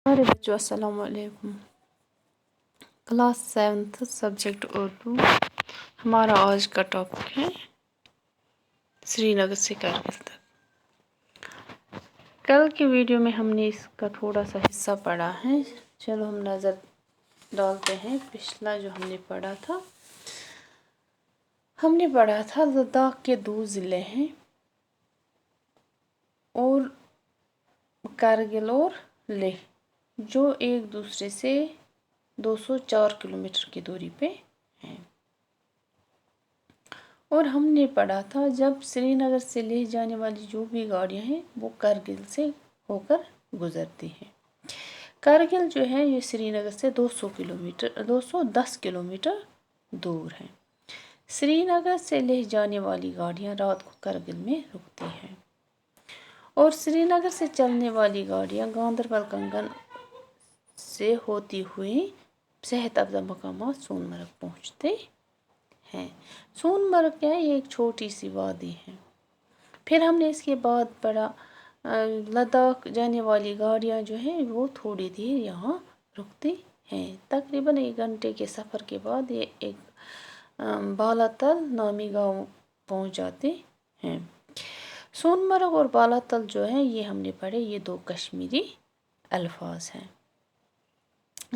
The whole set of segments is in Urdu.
میرے بچوں السلام علیکم۔ Class 7 subject Urdu. ہمارا آج کا ٹاپک ہے سری نگر سے کرگل تک۔ کل کی ویڈیو میں ہم نے اس کا تھوڑا سا حصہ پڑھا ہے۔ چلو ہم نظر ڈالتے ہیں پچھلا جو ہم نے پڑھا تھا۔ ہم نے پڑھا تھا لداخ کے 2 ضلع ہیں اور کرگل اور لیہ، جو ایک دوسرے سے 204 کلومیٹر کی دوری پہ ہیں۔ اور ہم نے پڑھا تھا جب سری نگر سے لیہ جانے والی جو بھی گاڑیاں ہیں وہ کرگل سے ہو کر گزرتی ہیں۔ کرگل جو ہے یہ سری نگر سے 210 کلومیٹر دور ہے۔ سری نگر سے لیہ جانے والی گاڑیاں رات کو کرگل میں رکتی ہیں اور سری نگر سے چلنے والی گاڑیاں گاندربل کنگن سے ہوتی ہوئی صحت افزا مقامات سون مرگ پہنچتے ہیں۔ سون مرگ کیا ہے؟ یہ ایک چھوٹی سی وادی ہے۔ پھر ہم نے اس کے بعد پڑھا لداخ جانے والی گاڑیاں جو ہیں وہ تھوڑی دیر یہاں رکتی ہیں۔ تقریباً 1 گھنٹے کے سفر کے بعد یہ ایک بالاتل نامی گاؤں پہنچ جاتے ہیں۔ سون مرگ اور بالاتل جو ہیں یہ ہم نے پڑھے، یہ 2 کشمیری الفاظ ہیں۔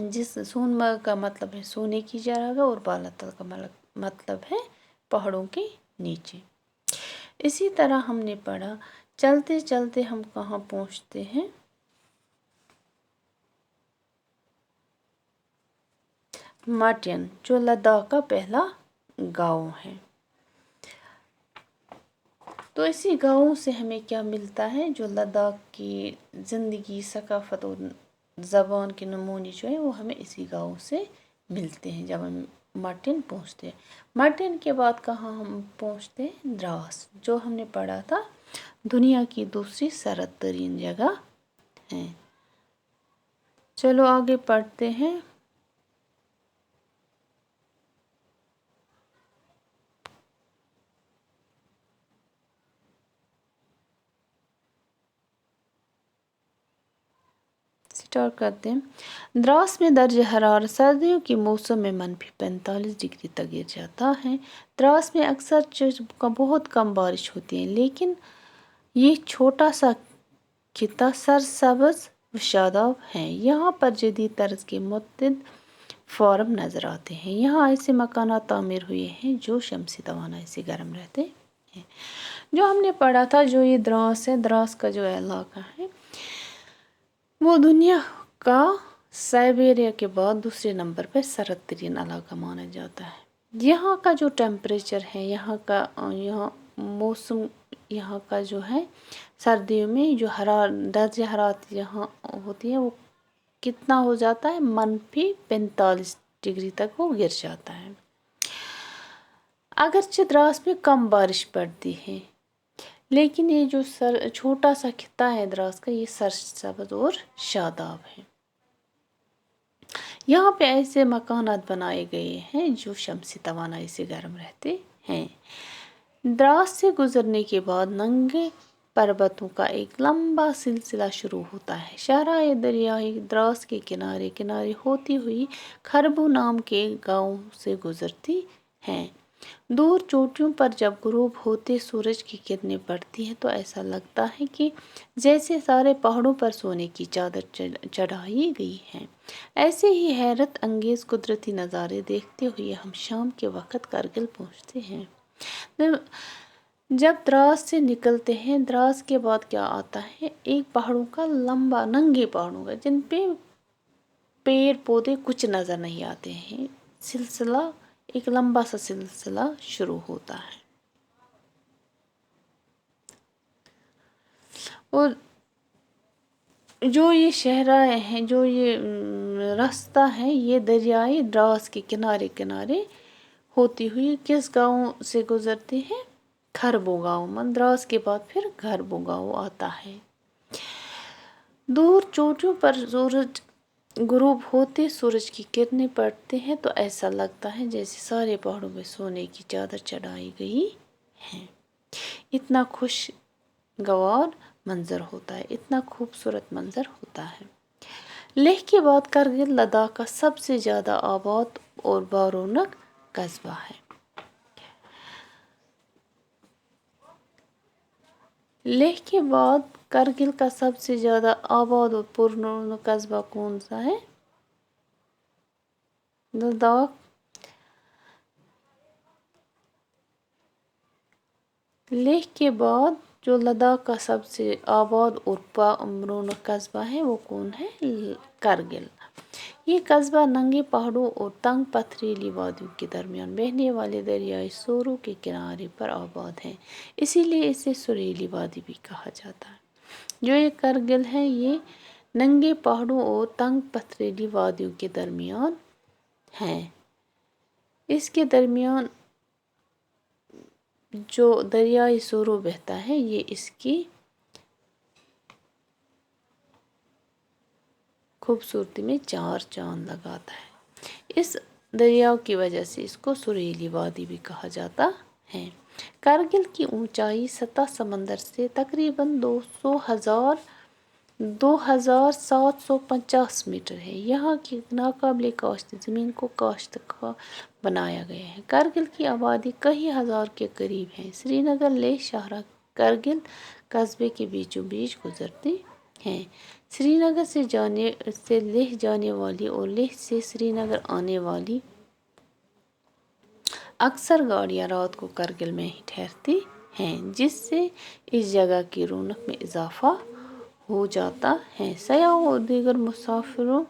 جس سون مرگ کا مطلب ہے سونے کی جگہ اور بالاتل کا مطلب ہے پہاڑوں کے نیچے۔ اسی طرح ہم نے پڑھا چلتے چلتے ہم کہاں پہنچتے ہیں؟ ماٹین، جو لداخ کا پہلا گاؤں ہے۔ تو اسی گاؤں سے ہمیں کیا ملتا ہے؟ جو لداخ کی زندگی، ثقافت اور زبان کے نمونے جو ہے وہ ہمیں اسی گاؤں سے ملتے ہیں جب ہم ماٹین پہنچتے ہیں۔ ماٹین کے بعد کہاں ہم پہنچتے ہیں؟ دراس، جو ہم نے پڑھا تھا دنیا کی دوسری سرد ترین جگہ ہے۔ چلو آگے پڑھتے ہیں۔ اسٹارٹ کرتے ہیں۔ دراس میں درجہ حرارت سردیوں کے موسم میں -45 ڈگری تک گر جاتا ہے۔ دراس میں اکثر بہت کم بارش ہوتی ہے، لیکن یہ چھوٹا سا خطہ سرسبز و شاداب ہے۔ یہاں پر جدید طرز کے متعدد فارم نظر آتے ہیں۔ یہاں ایسے مکانات تعمیر ہوئے ہیں جو شمسی توانائی سے گرم رہتے ہیں۔ جو ہم نے پڑھا تھا جو یہ دراس ہے، دراس کا جو علاقہ ہے وہ دنیا کا سائبیریا کے بعد دوسرے نمبر پر سرد ترین علاقہ مانا جاتا ہے۔ یہاں کا جو ٹیمپریچر ہے، یہاں موسم، یہاں کا جو ہے سردیوں میں جو درجہ حرارت یہاں ہوتی ہے وہ کتنا ہو جاتا ہے؟ -45 ڈگری تک وہ گر جاتا ہے۔ اگرچہ دراس میں کم بارش پڑتی ہے، لیکن یہ جو چھوٹا سا خطہ ہے دراس کا، یہ سرسبز اور شاداب ہے۔ یہاں پہ ایسے مکانات بنائے گئے ہیں جو شمسی توانائی سے گرم رہتے ہیں۔ دراس سے گزرنے کے بعد ننگے پربتوں کا ایک لمبا سلسلہ شروع ہوتا ہے۔ شاہراہ دریائے دراس کے کنارے کنارے ہوتی ہوئی خربو نام کے گاؤں سے گزرتی ہے۔ دور چوٹیوں پر جب غروب ہوتے سورج کی کرنیں پڑتی ہیں تو ایسا لگتا ہے کہ جیسے سارے پہاڑوں پر سونے کی چادر چڑھائی گئی ہے۔ ایسے ہی حیرت انگیز قدرتی نظارے دیکھتے ہوئے ہم شام کے وقت کرگل پہنچتے ہیں۔ جب دراس سے نکلتے ہیں، دراس کے بعد کیا آتا ہے؟ ایک پہاڑوں کا لمبا، ننگے پہاڑوں کا، جن پہ پیڑ پودے کچھ نظر نہیں آتے ہیں، سلسلہ، ایک لمبا سا سلسلہ شروع ہوتا ہے۔ اور جو یہ شاہراہ ہیں، جو یہ راستہ ہے، یہ دریائے دراس کے کنارے کنارے ہوتی ہوئی کس گاؤں سے گزرتی ہے؟ خربو گاؤں۔ دراس کے بعد پھر خربو گاؤں آتا ہے۔ دور چوٹیوں پر سورج غروب ہوتے سورج کی کرنیں پڑتے ہیں تو ایسا لگتا ہے جیسے سارے پہاڑوں میں سونے کی چادر چڑھائی گئی ہے۔ اتنا خوشگوار منظر ہوتا ہے، اتنا خوبصورت منظر ہوتا ہے۔ لیہ کے بعد کرگل لداخ کا سب سے زیادہ آباد اور بارونق قصبہ ہے۔ لیہ کے بعد کرگل کا سب سے زیادہ آباد اور پررونق قصبہ کون سا ہے؟ لداخ۔ لیہ کے بعد جو لداخ کا سب سے آباد اور پررونق قصبہ ہے وہ کون ہے؟ کرگل۔ یہ قصبہ ننگے پہاڑوں اور تنگ پتھریلی وادیوں کے درمیان بہنے والے دریائے سورو کے کنارے پر آباد ہے، اسی لیے اسے سریلی وادی بھی کہا جاتا ہے۔ جو یہ کرگل ہے یہ ننگے پہاڑوں اور تنگ پتھریلی وادیوں کے درمیان ہے۔ اس کے درمیان جو دریائے سورو بہتا ہے یہ اس کی خوبصورتی میں چار چاند لگاتا ہے۔ اس دریا کی وجہ سے اس کو سریلی وادی بھی کہا جاتا ہے۔ کرگل کی اونچائی سطح سمندر سے تقریباً 2750 میٹر ہے۔ یہاں کی ناقابل کاشت زمین کو کاشت کا بنایا گیا ہے۔ کرگل کی آبادی کئی ہزار کے قریب ہے۔ سری نگر لیہ شاہراہ کرگل قصبے کے بیچوں بیچ گزرتی ہے۔ سری نگر سے لیہ جانے والی اور لیہ سے سری نگر آنے والی اکثر گاڑیاں رات کو کرگل میں ہی ٹھہرتی ہیں، جس سے اس جگہ کی رونق میں اضافہ ہو جاتا ہے۔ سیاحوں اور دیگر مسافروں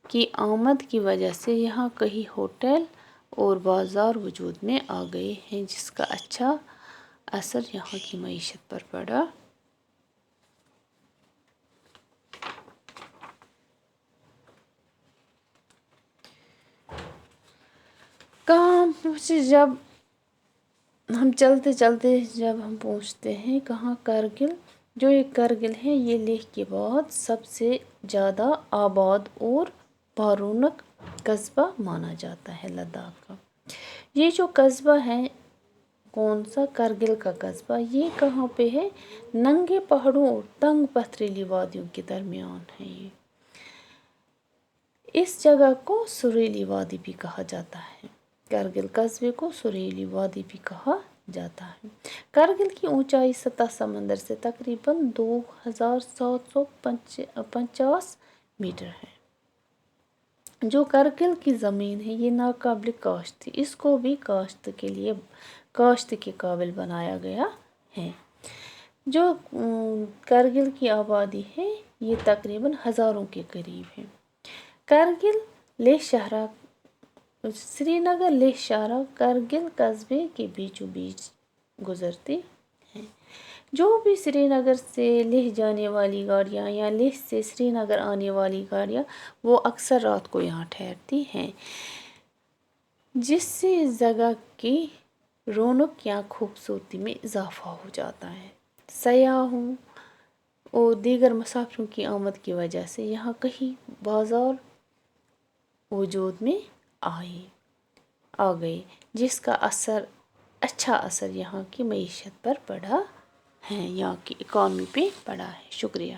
کی آمد کی وجہ سے یہاں کئی ہوٹل اور بازار وجود میں آ گئے ہیں، جس کا اچھا اثر یہاں کی معیشت پر پڑا۔ کہاں پہنچے جب ہم چلتے چلتے ہم پہنچتے ہیں کہاں؟ کرگل۔ جو یہ کرگل ہے یہ لیہ کے بعد سب سے زیادہ آباد اور بارونق قصبہ مانا جاتا ہے لداخ کا۔ یہ جو قصبہ ہے کون سا؟ کرگل کا قصبہ۔ یہ کہاں پہ ہے؟ ننگے پہاڑوں اور تنگ پتھریلی وادیوں کے درمیان ہے یہ۔ اس جگہ کو سریلی وادی بھی کہا جاتا ہے۔ کرگل قصبے کو سریلی وادی بھی کہا جاتا ہے۔ کرگل کی اونچائی سطح سمندر سے تقریباً 2750 میٹر ہے۔ جو کرگل کی زمین ہے یہ ناقابل کاشت تھی، اس کو بھی کاشت کے قابل بنایا گیا ہے۔ جو کرگل کی آبادی ہے یہ تقریباً ہزاروں کے قریب ہے۔ کرگل لیہ شاہراہ سری نگر لیہ شاہراہ کرگل قصبے کے بیچوں بیچ گزرتی ہے۔ جو بھی سری نگر سے لیہ جانے والی گاڑیاں یا لیہ سے سری نگر آنے والی گاڑیاں وہ اکثر رات کو یہاں ٹھہرتی ہیں، جس سے اس جگہ کی رونق یا خوبصورتی میں اضافہ ہو جاتا ہے۔ سیاحوں اور دیگر مسافروں کی آمد کی وجہ سے یہاں کئی بازار وجود میں آ گئے، جس کا اچھا اثر یہاں کی معیشت پر پڑا ہے، یہاں کی اکانومی پہ پڑا ہے۔ شکریہ۔